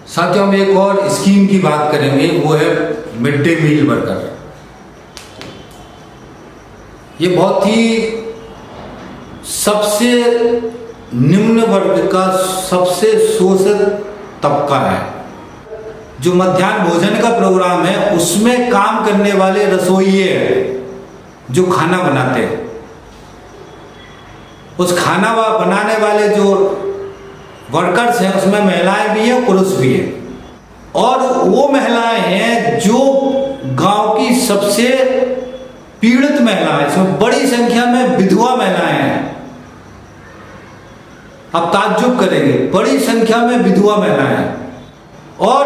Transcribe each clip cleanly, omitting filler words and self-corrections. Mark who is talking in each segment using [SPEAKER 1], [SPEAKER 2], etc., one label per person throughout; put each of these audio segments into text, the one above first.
[SPEAKER 1] साथियों, हम एक और स्कीम की बात करेंगे, वो है मिड डे मील वर्कर। ये बहुत ही सबसे निम्न वर्ग का सबसे शोषित तबका है। जो मध्याह्न भोजन का प्रोग्राम है उसमें काम करने वाले रसोइये जो खाना बनाते हैं, उस खाना बनाने वाले जो वर्कर्स हैं उसमें महिलाएं भी हैं, पुरुष भी हैं। और वो महिलाएं हैं जो गांव की सबसे पीड़ित महिलाएं, इसमें बड़ी संख्या में विधवा महिलाएं हैं। आप ताज्जुब करेंगे, बड़ी संख्या में विधवा महिलाएं हैं और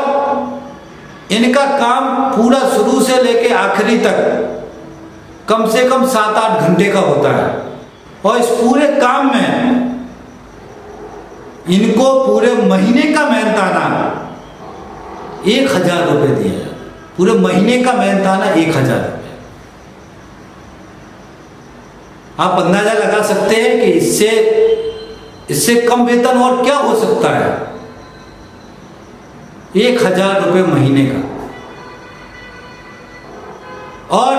[SPEAKER 1] इनका काम पूरा शुरू से लेके आखिरी तक कम से कम 7-8 घंटे का होता है। और इस पूरे काम में इनको पूरे महीने का मेहनताना 1,000 रुपये दिया जाता। पूरे महीने का मेहनताना 1,000 रुपये। आप अंदाजा लगा सकते हैं कि इससे कम वेतन और क्या हो सकता है। 1,000 रुपये महीने का। और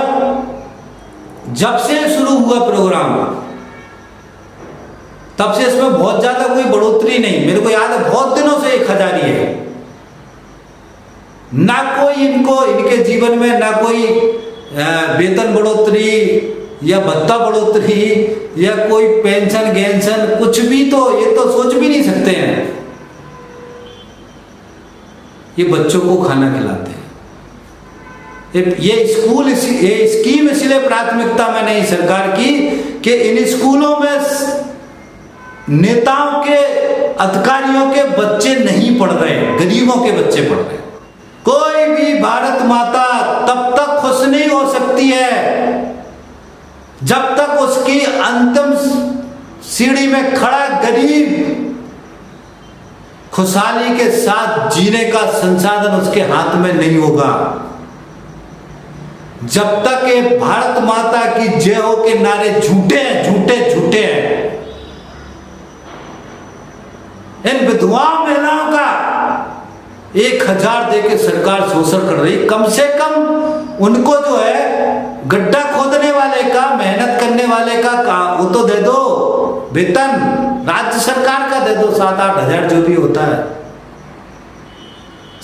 [SPEAKER 1] जब से शुरू हुआ प्रोग्राम तब से इसमें बहुत ज्यादा कोई बढ़ोतरी नहीं। मेरे को याद है बहुत दिनों से 1,000 ही है। ना कोई इनके जीवन में ना कोई वेतन बढ़ोतरी या भत्ता बढ़ोतरी या कोई पेंशन गेंशन कुछ भी, तो ये तो सोच भी नहीं सकते हैं। ये बच्चों को खाना खिलाते हैं। ये स्कीम इसलिए प्राथमिकता में नहीं सरकार की कि इन स्कूलों में नेताओं के, अधिकारियों के बच्चे नहीं पढ़ रहे, गरीबों के बच्चे पढ़ रहे। कोई भी भारत माता तब तक खुश नहीं हो सकती है जब तक उसकी अंतिम सीढ़ी में खड़ा गरीब खुशहाली के साथ जीने का संसाधन उसके हाथ में नहीं होगा। जब तक ये भारत माता की जय हो के नारे झूठे हैं, झूठे झूठे हैं, इन विधवा महिलाओं का 1,000 देके सरकार शोषण कर रही। कम से कम उनको जो है गड्ढा खोदने वाले का, मेहनत करने वाले का वो तो दे दो वेतन, राज्य सरकार का दे दो 7-8 हज़ार जो भी होता है।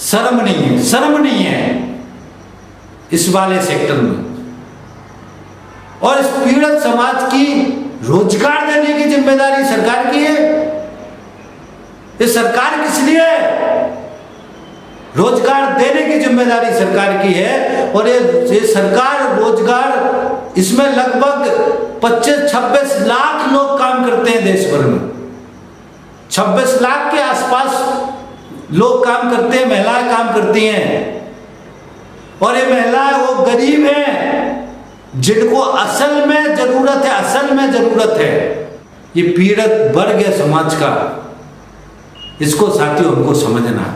[SPEAKER 1] शर्म नहीं है, शर्म नहीं है इस वाले सेक्टर में। और इस पीड़ित समाज की रोजगार देने की जिम्मेदारी सरकार की है। ये सरकार किस लिए? रोजगार देने की जिम्मेदारी सरकार की है। और ये सरकार रोजगार, इसमें लगभग 25-26 लाख लोग काम करते हैं देश भर में। 26 लाख के आसपास लोग काम करते हैं, महिलाएं काम करती हैं। और ये महिलाएं वो गरीब हैं जिनको असल में जरूरत है, असल में जरूरत है। ये पीड़ित वर्ग है समाज का, इसको साथियों हमको समझना है,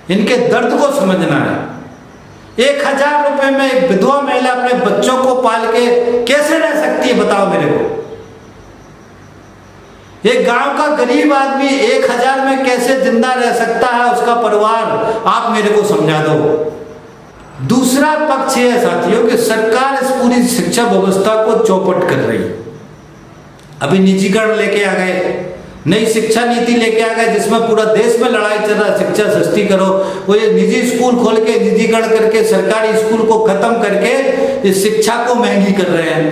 [SPEAKER 1] इनके दर्द को समझना है। 1,000 रुपए में एक विधवा महिला अपने बच्चों को पाल के कैसे रह सकती है, बताओ मेरे को। एक गांव का गरीब आदमी 1,000 में कैसे जिंदा रह सकता है, उसका परिवार, आप मेरे को समझा दो। दूसरा पक्ष है साथियों कि सरकार इस पूरी शिक्षा व्यवस्था को चौपट कर रही है। अभी निजीकरण लेके आ गए, नई शिक्षा नीति लेके आ गए, जिसमें पूरा देश में लड़ाई चल रहा है, शिक्षा सस्ती करो। वो ये निजी स्कूल खोल के, निजीकरण करके, सरकारी स्कूल को खत्म करके इस शिक्षा को महंगी कर रहे हैं।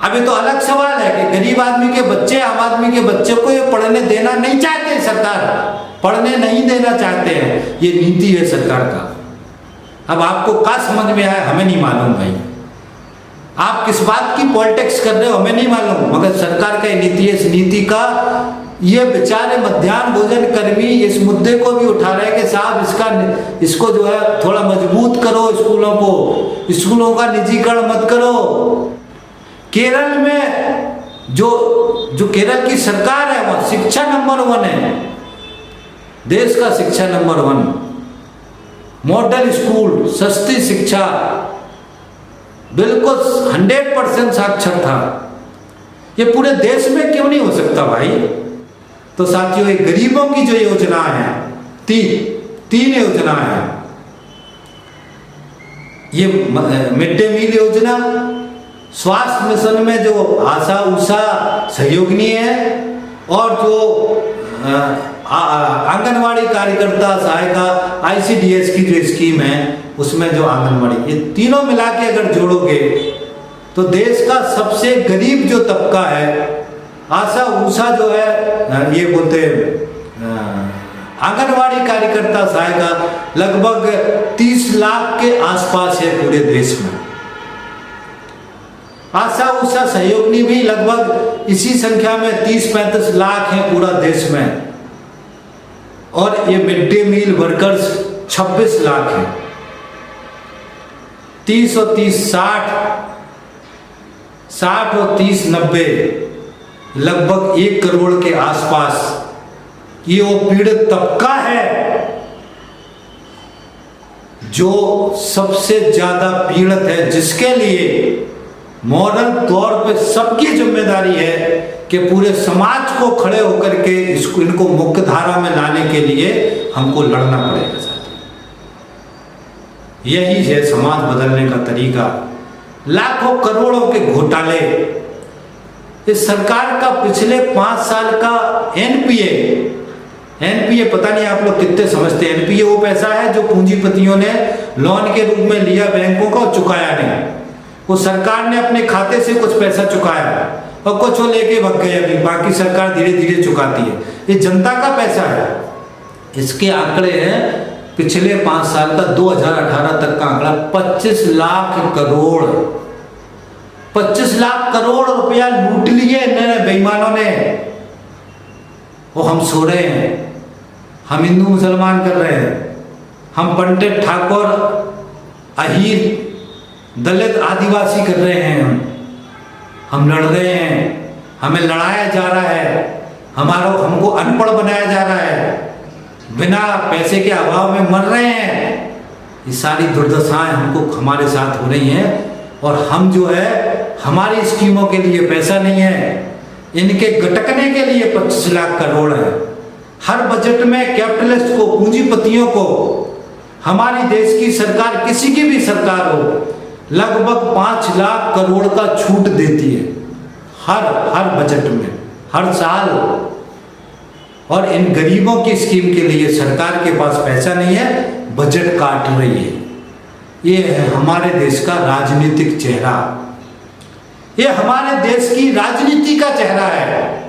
[SPEAKER 1] अभी तो अलग सवाल है कि गरीब आदमी के बच्चे, आम आदमी के बच्चे को ये पढ़ने देना नहीं चाहते, सरकार पढ़ने नहीं देना चाहते हैं। ये नीति है सरकार का। अब आपको क्या समझ में आया हमें नहीं मालूम भाई, आप किस बात की पॉलिटिक्स कर रहे हो हमें नहीं मालूम, मगर सरकार का नीति है। इस नीति का ये बेचारे मध्याह्न भोजन कर्मी इस मुद्दे को भी उठा रहे हैं कि साहब इसको जो है थोड़ा मजबूत करो, स्कूलों को, स्कूलों का निजीकरण मत करो। केरल में जो केरल की सरकार है वह शिक्षा नंबर 1 है, देश का शिक्षा नंबर 1। मॉडल स्कूल, सस्ती शिक्षा, बिल्कुल 100% साक्षर था। ये पूरे देश में क्यों नहीं हो सकता भाई? तो साथियों, ये गरीबों की जो योजना है तीन योजना है। ये मिड डे मील योजना, स्वास्थ्य मिशन में जो आशा उषा सहयोगिनी है, और जो आंगनवाड़ी कार्यकर्ता सहायिका ICDS की जो स्कीम है उसमें जो आंगनवाड़ी, ये तीनों मिला के अगर जोड़ोगे तो देश का सबसे गरीब जो तबका है, आशा उषा जो है, ये बोलते आंगनवाड़ी कार्यकर्ता सहायिका, लगभग 30 लाख के आसपास है पूरे देश में। आशा उषा सहयोगिनी भी लगभग इसी संख्या में 30-35 लाख है पूरा देश में, और ये mid day meal workers 26 lakh है। 30 और 30 60 और 30 90, लगभग 1 करोड़ के आसपास ये वो पीड़ित तबका है जो सबसे ज्यादा पीड़ित है, जिसके लिए मॉरल तौर पे सबकी जिम्मेदारी है कि पूरे समाज को खड़े होकर के इनको मुख्य धारा में लाने के लिए हमको लड़ना पड़ेगा साथियों। यही है समाज बदलने का तरीका। लाखों करोड़ों के घोटाले, इस सरकार का पिछले 5 साल का एनपीए पता नहीं आप लोग कितने समझते हैं। एनपीए वो पैसा है जो पूंजीपतियों ने लोन के रूप में लिया बैंकों का और चुकाया नहीं। वो सरकार ने अपने खाते से कुछ पैसा चुकाया और कुछ वो लेके भग गए, अभी बाकी सरकार धीरे धीरे चुकाती है। ये जनता का पैसा है। इसके आंकड़े हैं पिछले 5 साल का 2018 तक का आंकड़ा 25 लाख करोड़, 25 लाख करोड़ रुपया लूट लिए इन्होंने बेईमानों ने। वो हम सो रहे हैं, हम हिंदू मुसलमान कर रहे हैं, हम पंडित ठाकुर अहीर दलित आदिवासी कर रहे हैं, हम लड़ रहे हैं, हमें लड़ाया जा रहा है, हमको अनपढ़ बनाया जा रहा है, बिना पैसे के अभाव में मर रहे हैं। ये सारी दुर्दशाएं हमको हमारे साथ हो रही हैं, और हम जो है हमारी स्कीमों के लिए पैसा नहीं है, इनके गटकने के लिए 25 लाख करोड़ है। हर बजट में कैपिटलिस्ट को, पूंजीपतियों को, हमारी देश की सरकार, किसी की भी सरकार हो, लगभग 5 लाख करोड़ का छूट देती है हर बजट में, हर साल। और इन गरीबों की स्कीम के लिए सरकार के पास पैसा नहीं है, बजट काट रही है। ये है हमारे देश का राजनीतिक चेहरा, ये हमारे देश की राजनीति का चेहरा है।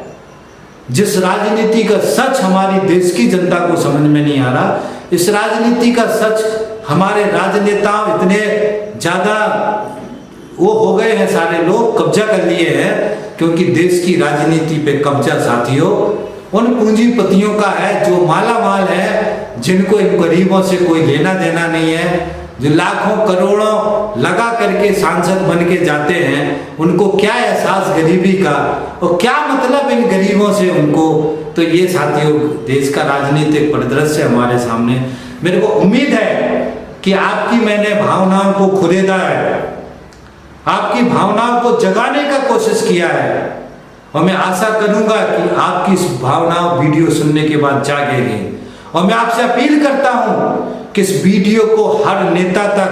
[SPEAKER 1] जिस राजनीति का सच हमारी देश की जनता को समझ में नहीं आ रहा, इस राजनीति का सच हमारे राजनेता इतने ज्यादा वो हो गए हैं, सारे लोग कब्जा कर लिए हैं, क्योंकि देश की राजनीति पे कब्जा साथियों उन पूंजीपतियों का है जो माला माल है, जिनको इन गरीबों से कोई लेना देना नहीं है, जो लाखों करोड़ों लगा करके सांसद बन के जाते हैं। उनको क्या एहसास गरीबी का, और क्या मतलब इन गरीबों से उनको। तो ये साथियों देश का राजनीतिक परिदृश्य हमारे सामने। मेरे को उम्मीद है कि आपकी मैंने भावनाओं को खुलेदा है, आपकी भावनाओं को जगाने का कोशिश किया है, और मैं आशा करूंगा कि आपकी इस भावनाओं वीडियो सुनने के बाद जागेगी। और मैं आपसे अपील करता हूं कि इस वीडियो को हर नेता तक,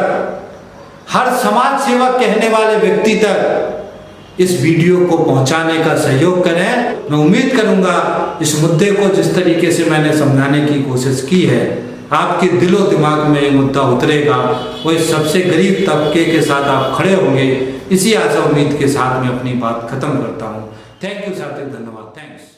[SPEAKER 1] हर समाज सेवक कहने वाले व्यक्ति तक इस वीडियो को पहुंचाने का सहयोग करें। मैं उम्मीद करूंगा इस मुद्दे को जिस तरीके से मैंने समझाने की कोशिश की है, आपके दिलो दिमाग में ये मुद्दा उतरेगा, और इस सबसे गरीब तबके के साथ आप खड़े होंगे। इसी आशा उम्मीद के साथ मैं अपनी बात खत्म करता हूँ। थैंक यू साथियों, धन्यवाद, थैंक्स।